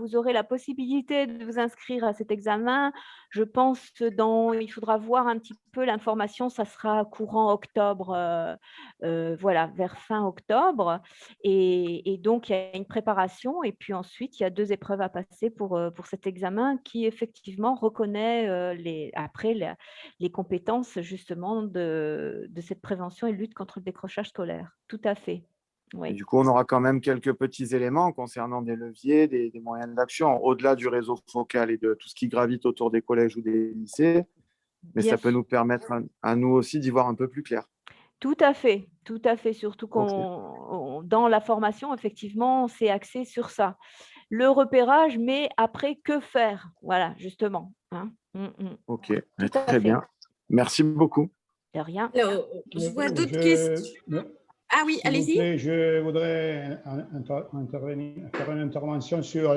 vous aurez la possibilité de vous inscrire à cet examen. Je pense il faudra voir un petit peu l'information, ça sera courant octobre, voilà, vers fin octobre. Et donc, il y a une préparation et puis ensuite, il y a 2 épreuves à passer pour cet examen qui effectivement reconnaît les compétences justement de cette prévention et lutte contre le décrochage scolaire. Tout à fait. Et Oui. du coup, on aura quand même quelques petits éléments concernant des leviers, des moyens d'action, au-delà du réseau focal et de tout ce qui gravite autour des collèges ou des lycées. Mais Bien ça peut sûr. nous permettre à nous aussi d'y voir un peu plus clair. Tout à fait, tout à fait. Surtout Ok, dans la formation, effectivement, c'est axé sur ça. Le repérage, mais après, que faire? Voilà, justement, hein. ok, Tout à très fait. bien. Merci beaucoup. De rien. Alors, je vois d'autres questions. Ah oui, S'il vous allez-y. plaît, je voudrais intervenir, faire une intervention sur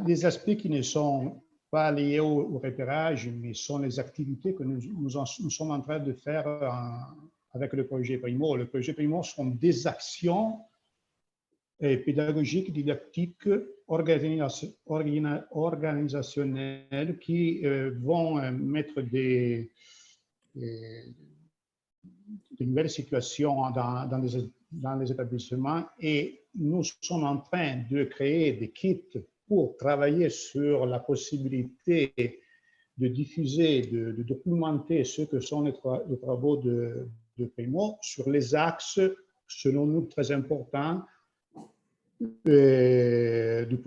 les aspects qui ne sont pas liés au repérage, mais sont les activités que nous sommes en train de faire avec le projet Primo. Le projet Primo sont des actions pédagogiques, didactiques, organisationnelles qui vont mettre des nouvelles situations dans les établissements, et nous sommes en train de créer des kits pour travailler sur la possibilité de diffuser, de documenter ce que sont les travaux de Primo sur les axes, selon nous, très importants du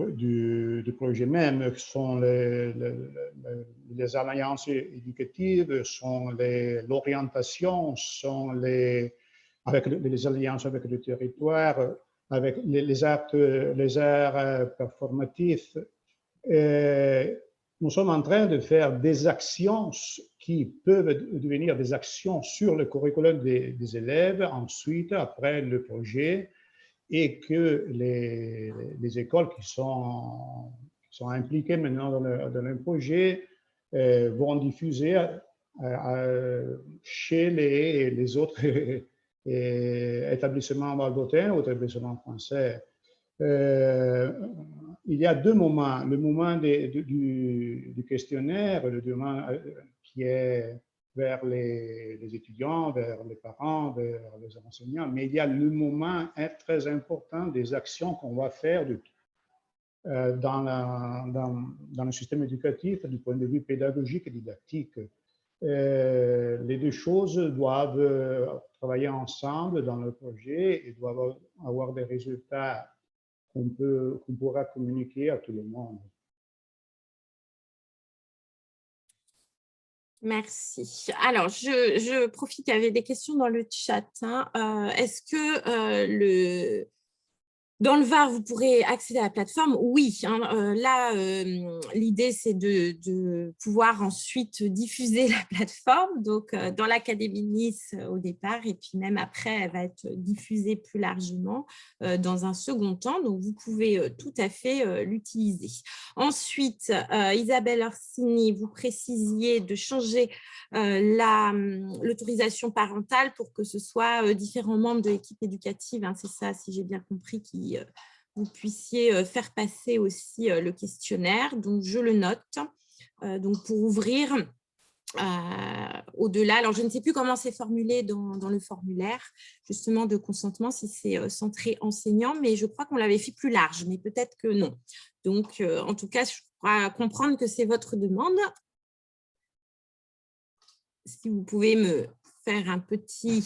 projet même, qui sont les alliances éducatives, sont l'orientation, sont avec les alliances avec le territoire, avec les arts performatifs. Nous sommes en train de faire des actions qui peuvent devenir des actions sur le curriculum des élèves, ensuite, après le projet, et que les écoles qui sont impliquées maintenant dans le projet vont diffuser chez les autres établissements valdôtains ou établissements français. Il y a 2 moments. Le moment du questionnaire, le moment qui est vers les étudiants, vers les parents, vers les enseignants, mais il y a le moment très important des actions qu'on va faire dans le système éducatif du point de vue pédagogique et didactique. Les 2 choses doivent travailler ensemble dans le projet et doivent avoir des résultats qu'on pourra communiquer à tout le monde. Merci. Alors, je profite, il y avait des questions dans le chat. Est-ce que dans le Var, vous pourrez accéder à la plateforme? Oui. Là, l'idée, c'est de pouvoir ensuite diffuser la plateforme. Donc, dans l'Académie de Nice au départ, et puis même après, elle va être diffusée plus largement dans un second temps. Donc, vous pouvez tout à fait l'utiliser. Ensuite, Isabelle Orsini, vous précisiez de changer l'autorisation parentale pour que ce soit différents membres de l'équipe éducative, hein, c'est ça, si j'ai bien compris, qui vous puissiez faire passer aussi le questionnaire. Donc, je le note. Donc, pour ouvrir au-delà, alors je ne sais plus comment c'est formulé dans le formulaire, justement, de consentement, si c'est centré enseignant, mais je crois qu'on l'avait fait plus large, mais peut-être que non. Donc, en tout cas, je crois comprendre que c'est votre demande. Si vous pouvez me faire un petit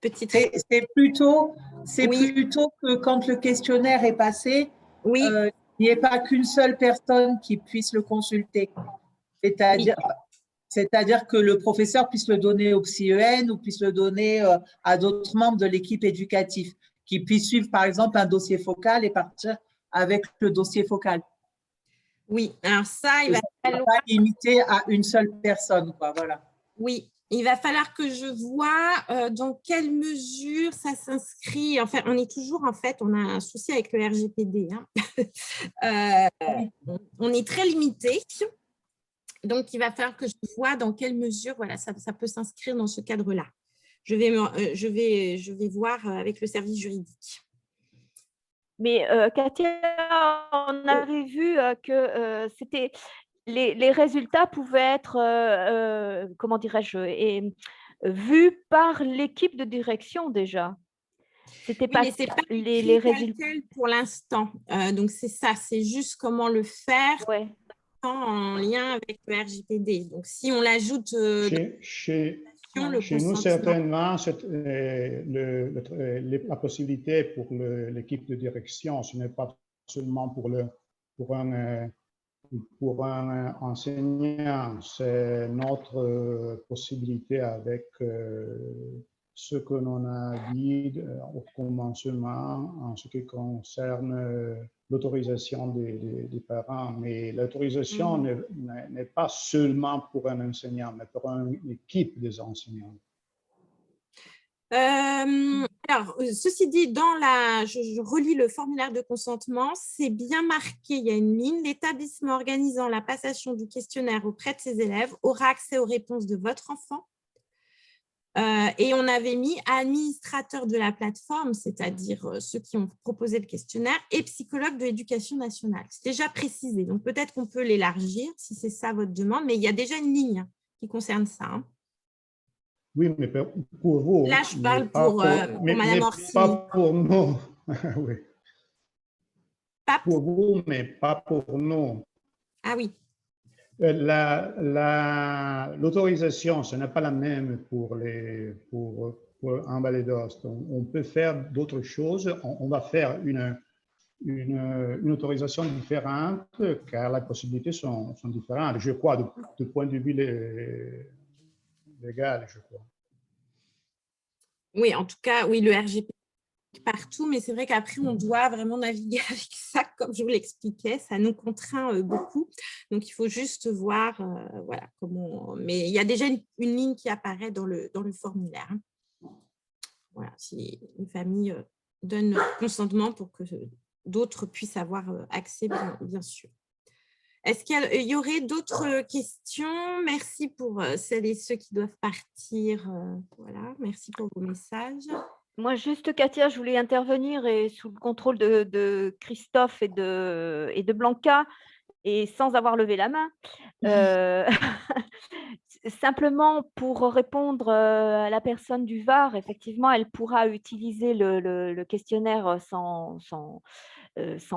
C'est plutôt Oui. que quand le questionnaire est passé, Oui. il n'y ait pas qu'une seule personne qui puisse le consulter. C'est-à-dire que le professeur puisse le donner au PsyEN ou puisse le donner à d'autres membres de l'équipe éducative, qui puissent suivre par exemple un dossier focal et partir avec le dossier focal. Oui, alors ça, il va falloir… pas limiter à une seule personne, quoi, voilà. Oui, il va falloir que je vois dans quelle mesure ça s'inscrit. Enfin, on est toujours, en fait, on a un souci avec le RGPD. Hein. On est très limité. Donc, il va falloir que je vois dans quelle mesure voilà, ça peut s'inscrire dans ce cadre-là. Je vais voir avec le service juridique. Mais Katia, cas, on avait vu que c'était les résultats pouvaient être, comment dirais-je, vus par l'équipe de direction déjà. C'était Oui, pas mais ce n'est pas les écrit tel résultats. quel pour l'instant. Donc, c'est ça, c'est juste comment le faire Ouais. en lien avec le RGPD. Donc, si on l'ajoute Chez nous, certainement, la possibilité pour l'équipe de direction, ce n'est pas seulement pour un enseignant, c'est notre possibilité avec ce que l'on a dit au commencement en ce qui concerne l'autorisation des parents. Mais l'autorisation n'est pas seulement pour un enseignant, mais pour une équipe des enseignants. Alors, ceci dit, je relis le formulaire de consentement, c'est bien marqué, il y a une ligne, l'établissement organisant la passation du questionnaire auprès de ses élèves aura accès aux réponses de votre enfant. Et on avait mis administrateur de la plateforme, c'est-à-dire ceux qui ont proposé le questionnaire, et psychologue de l'éducation nationale. C'est déjà précisé, donc peut-être qu'on peut l'élargir si c'est ça votre demande, mais il y a déjà une ligne qui concerne ça. Hein. Oui, mais pour vous. Là, je parle pour Mme Orsini. Pas pour nous. Oui. Pas pour vous, mais pas pour nous. Ah oui. L'autorisation, ce n'est pas la même pour un balai d'hoste. On peut faire d'autres choses. On va faire une autorisation différente car les possibilités sont différentes, je crois, du point de vue légal, je crois. Oui, en tout cas, oui, le RGPD partout, mais c'est vrai qu'après, on doit vraiment naviguer avec ça, comme je vous l'expliquais, ça nous contraint beaucoup. Donc, il faut juste voir voilà, comment… Mais il y a déjà une ligne qui apparaît dans le formulaire. Voilà, si une famille donne leur consentement pour que d'autres puissent avoir accès, bien sûr. Est-ce qu'il y aurait d'autres questions? Merci pour celles et ceux qui doivent partir. Voilà, merci pour vos messages. Moi, juste, Katia, je voulais intervenir et sous le contrôle de Christophe et de Blanca, et sans avoir levé la main. Simplement pour répondre à la personne du VAR, effectivement, elle pourra utiliser le questionnaire sans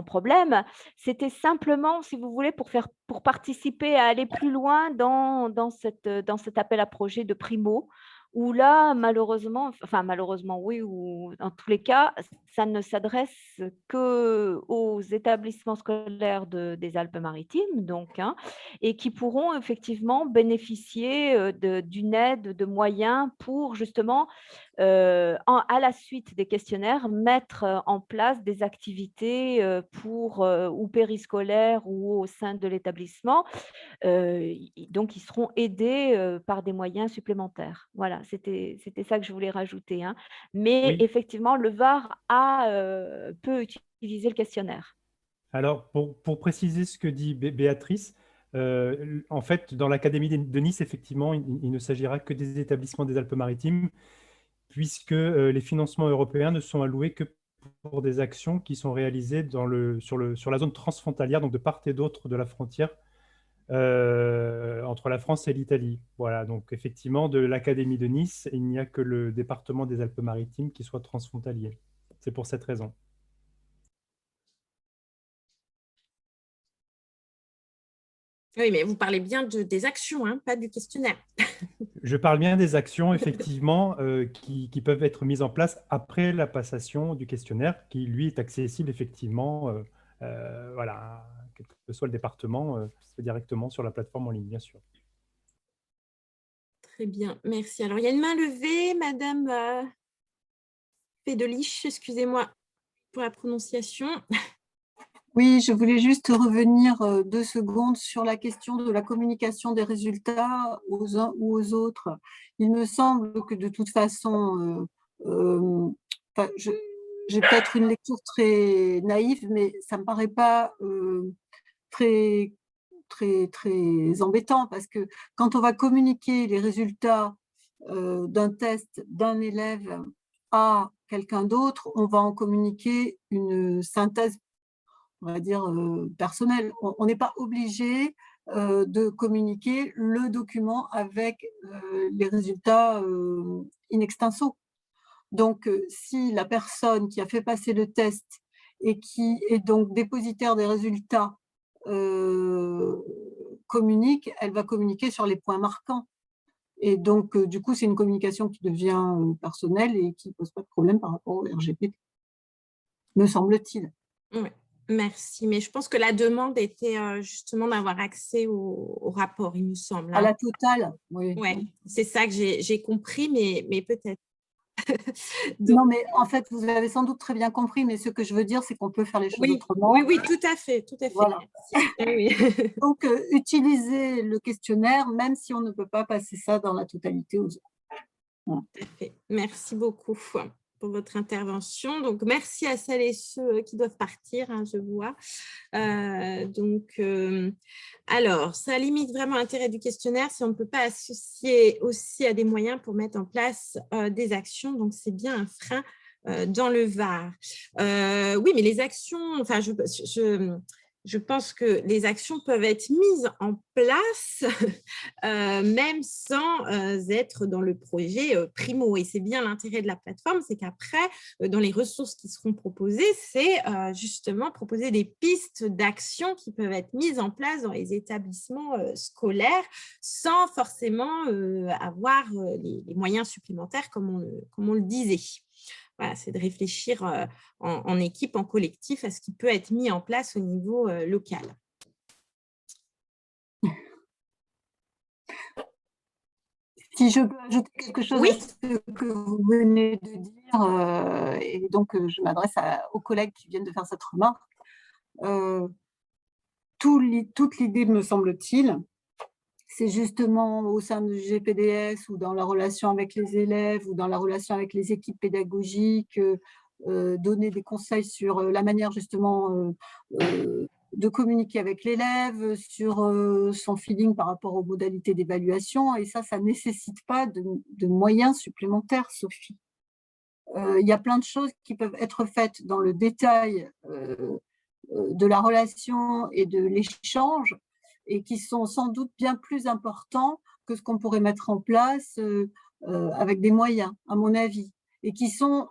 problème. C'était simplement, si vous voulez, pour participer à aller plus loin dans cet appel à projet de Primo, où là, malheureusement, oui, ou dans tous les cas, ça ne s'adresse qu'aux établissements scolaires des Alpes-Maritimes, donc, hein, et qui pourront effectivement bénéficier d'une aide, de moyens pour justement, à la suite des questionnaires, mettre en place des activités ou périscolaires ou au sein de l'établissement. Donc, ils seront aidés par des moyens supplémentaires. Voilà, c'était ça que je voulais rajouter. Hein. Mais Oui. effectivement, le VAR peut utiliser le questionnaire. Alors, pour préciser ce que dit Béatrice, en fait, dans l'Académie de Nice, effectivement, il ne s'agira que des établissements des Alpes-Maritimes, puisque les financements européens ne sont alloués que pour des actions qui sont réalisées sur la zone transfrontalière, donc de part et d'autre de la frontière entre la France et l'Italie. Voilà, donc effectivement, de l'Académie de Nice, il n'y a que le département des Alpes-Maritimes qui soit transfrontalier. C'est pour cette raison. Oui, mais vous parlez bien des actions, hein, pas du questionnaire. Je parle bien des actions, effectivement, qui peuvent être mises en place après la passation du questionnaire, qui, lui, est accessible, effectivement, voilà, quel que soit le département, directement sur la plateforme en ligne, bien sûr. Très bien, merci. Alors, il y a une main levée, Madame Pédeliche, excusez-moi pour la prononciation. Oui, je voulais juste revenir 2 secondes sur la question de la communication des résultats aux uns ou aux autres. Il me semble que de toute façon, j'ai peut-être une lecture très naïve, mais ça ne me paraît pas très embêtant, parce que quand on va communiquer les résultats d'un test d'un élève à quelqu'un d'autre, on va en communiquer une synthèse, on va dire, personnel. On n'est pas obligé de communiquer le document avec les résultats in extenso. Donc, si la personne qui a fait passer le test et qui est donc dépositaire des résultats communique, elle va communiquer sur les points marquants. Et donc, du coup, c'est une communication qui devient personnelle et qui ne pose pas de problème par rapport au RGPD, me semble-t-il. Oui, merci. Mais je pense que la demande était justement d'avoir accès au rapport, il me semble. À la totale, oui. Oui, c'est ça que j'ai compris, mais peut-être. Non, mais en fait, vous avez sans doute très bien compris, mais ce que je veux dire, c'est qu'on peut faire les choses autrement. Oui, oui, tout à fait, tout à fait. Voilà. Oui. Donc, utiliser le questionnaire, même si on ne peut pas passer ça dans la totalité aux autres. Voilà. Tout à fait. Merci beaucoup pour votre intervention. Donc, merci à celles et ceux qui doivent partir, hein, je vois. Alors, ça limite vraiment l'intérêt du questionnaire si on ne peut pas associer aussi à des moyens pour mettre en place des actions. Donc, c'est bien un frein dans le VAR. Oui, mais les actions, enfin, je pense que les actions peuvent être mises en place même sans être dans le projet primo. Et c'est bien l'intérêt de la plateforme, c'est qu'après, dans les ressources qui seront proposées, c'est justement proposer des pistes d'action qui peuvent être mises en place dans les établissements scolaires sans forcément avoir les moyens supplémentaires comme on le disait. Voilà, c'est de réfléchir en équipe, en collectif à ce qui peut être mis en place au niveau local. Si je peux ajouter quelque chose à ce que vous venez de dire, et donc je m'adresse aux collègues qui viennent de faire cette remarque, toute l'idée, me semble-t-il, c'est justement au sein du GPDS ou dans la relation avec les élèves ou dans la relation avec les équipes pédagogiques, donner des conseils sur la manière justement de communiquer avec l'élève, sur son feeling par rapport aux modalités d'évaluation. Et ça ne nécessite pas de moyens supplémentaires, Sophie. Il y a plein de choses qui peuvent être faites dans le détail de la relation et de l'échange et qui sont sans doute bien plus importants que ce qu'on pourrait mettre en place avec des moyens, à mon avis, et qui sont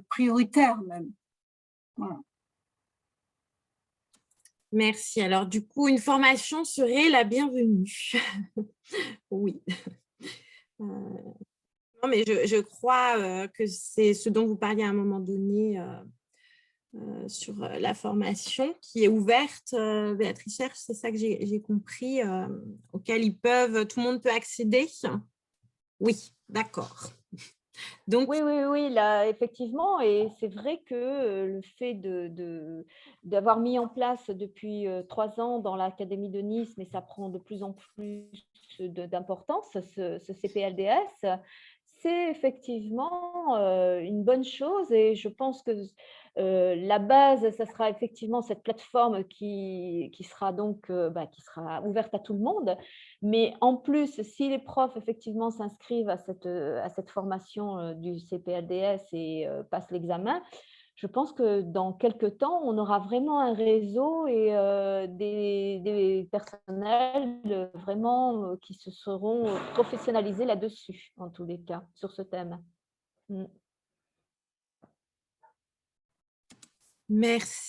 prioritaires même. Voilà. Merci. Alors, du coup, une formation serait la bienvenue. Oui. Non, mais je crois que c'est ce dont vous parliez à un moment donné sur la formation qui est ouverte, Béatrice Cherche, c'est ça que j'ai compris, auquel tout le monde peut accéder. Oui, d'accord. Donc, oui, là, effectivement, et c'est vrai que le fait d'avoir mis en place depuis 3 ans dans l'Académie de Nice, mais ça prend de plus en plus d'importance, ce CPLDS, c'est effectivement une bonne chose, et je pense que la base, ça sera effectivement cette plateforme qui sera donc qui sera ouverte à tout le monde. Mais en plus, si les profs effectivement s'inscrivent à cette formation du CPLDS et passent l'examen, je pense que dans quelques temps, on aura vraiment un réseau et des personnels vraiment qui se seront professionnalisés là-dessus, en tous les cas, sur ce thème. Merci.